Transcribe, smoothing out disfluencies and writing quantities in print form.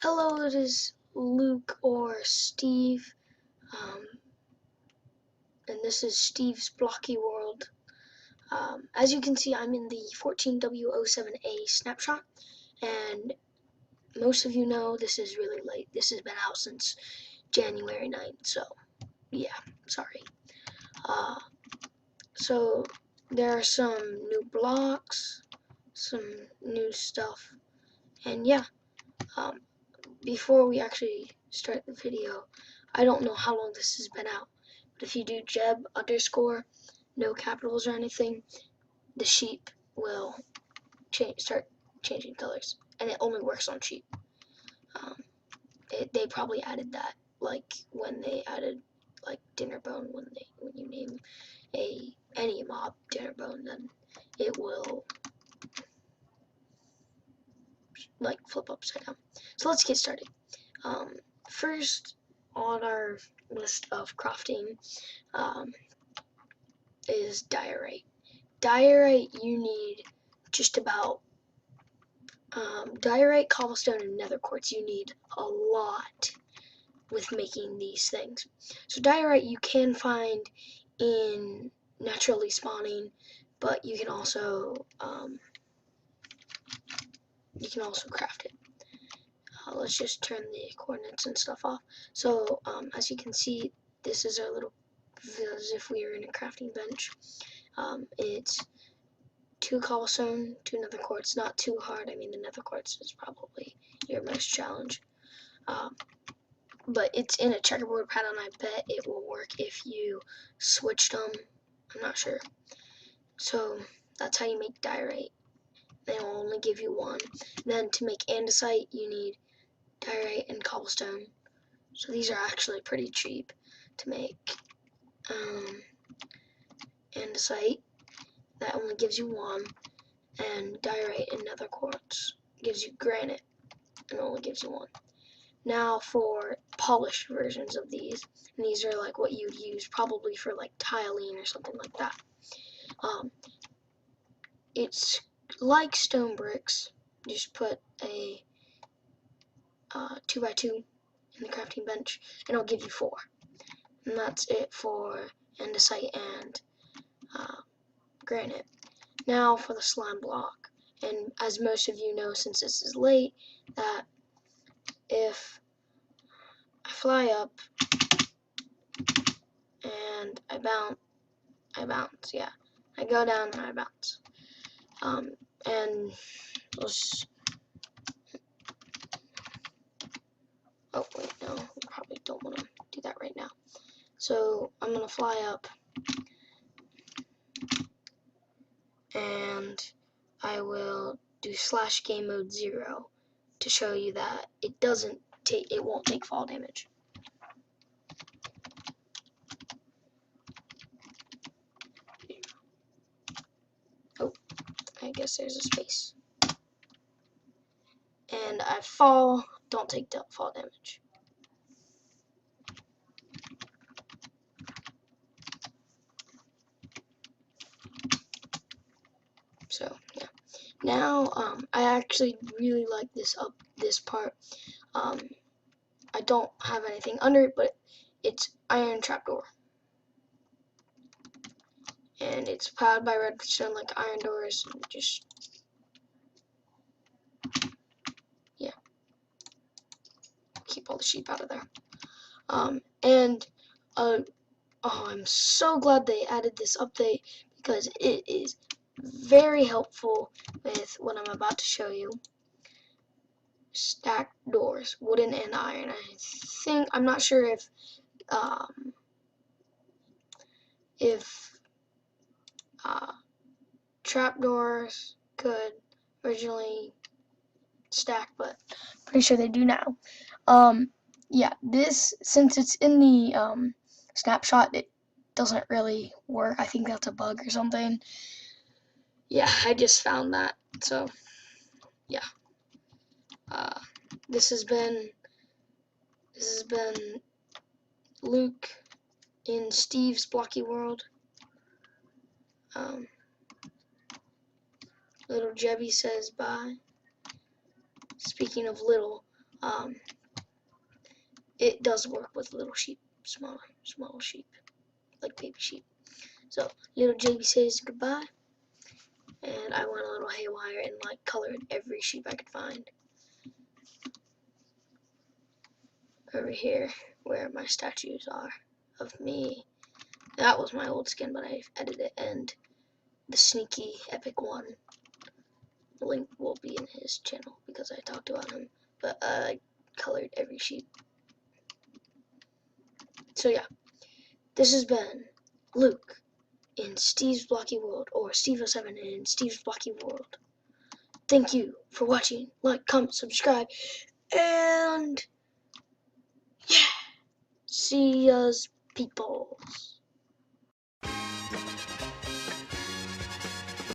Hello, it is Luke or Steve, and this is Steve's Blocky World. As you can see, I'm in the 14W07A Snapshot, and most of you know this is really late. This has been out since January 9th, so yeah, sorry. So there are some new blocks, some new stuff, and yeah. Before we actually start the video, I don't know how long this has been out, but if you do Jeb underscore, no capitals or anything, the sheep will start changing colors, and it only works on sheep. They probably added that like when they added like Dinnerbone, when you name any mob Dinnerbone, then it will like flip upside down. So let's get started. First on our list of crafting is Diorite. Diorite, you need just about Diorite, cobblestone, and nether quartz. You need a lot with making these things. So Diorite you can find in naturally spawning, but you can also craft it. Let's just turn the coordinates and stuff off. So as you can see, this is our little, as if we were in a crafting bench. It's 2 cobblestone, 2 nether quartz. Not too hard. I mean, the nether quartz is probably your most challenge. But it's in a checkerboard pattern. I bet it will work if you switched them. I'm not sure. So that's how you make diorite. They will only give you 1. Then to make andesite, you need diorite and cobblestone. So these are actually pretty cheap to make. Andesite, that only gives you 1, and diorite and nether quartz gives you granite and only gives you 1. Now for polished versions of these, and these are like what you'd use probably for like tiling or something like that. It's like stone bricks. You just put a 2x2 in the crafting bench, and it'll give you 4. And that's it for andesite and granite. Now for the slime block. And as most of you know, since this is late, that if I fly up and I bounce, yeah. I go down and I bounce. And let's, oh wait, no, we probably don't want to do that right now. So I'm gonna fly up and I will do /game mode 0 to show you that it won't take fall damage. Oh, I guess there's a space. And I fall, don't take fall damage. So yeah. Now I actually really like this part. I don't have anything under it, but it's iron trapdoor. And it's powered by redstone like iron doors. Just, yeah, keep all the sheep out of there. Oh, I'm so glad they added this update because it is very helpful with what I'm about to show you. Stacked doors, wooden and iron. I'm not sure if trapdoors could originally stack, but pretty sure they do now. Yeah, this, since it's in the snapshot, it doesn't really work. I think that's a bug or something. Yeah, I just found that. So yeah, this has been Luke in Steve's Blocky World. Little Jebby says bye. Speaking of little, It does work with little sheep, small sheep, like baby sheep. So little JB says goodbye, and I went a little haywire and like colored every sheep I could find. Over here, where my statues are of me. That was my old skin, but I edited it, and the sneaky epic one link will be in his channel because I talked about him. But I colored every sheep. So yeah, this has been Luke in Steve's Blocky World, or Steve07 in Steve's Blocky World. Thank you for watching. Like, comment, subscribe, and yeah, see yous peoples.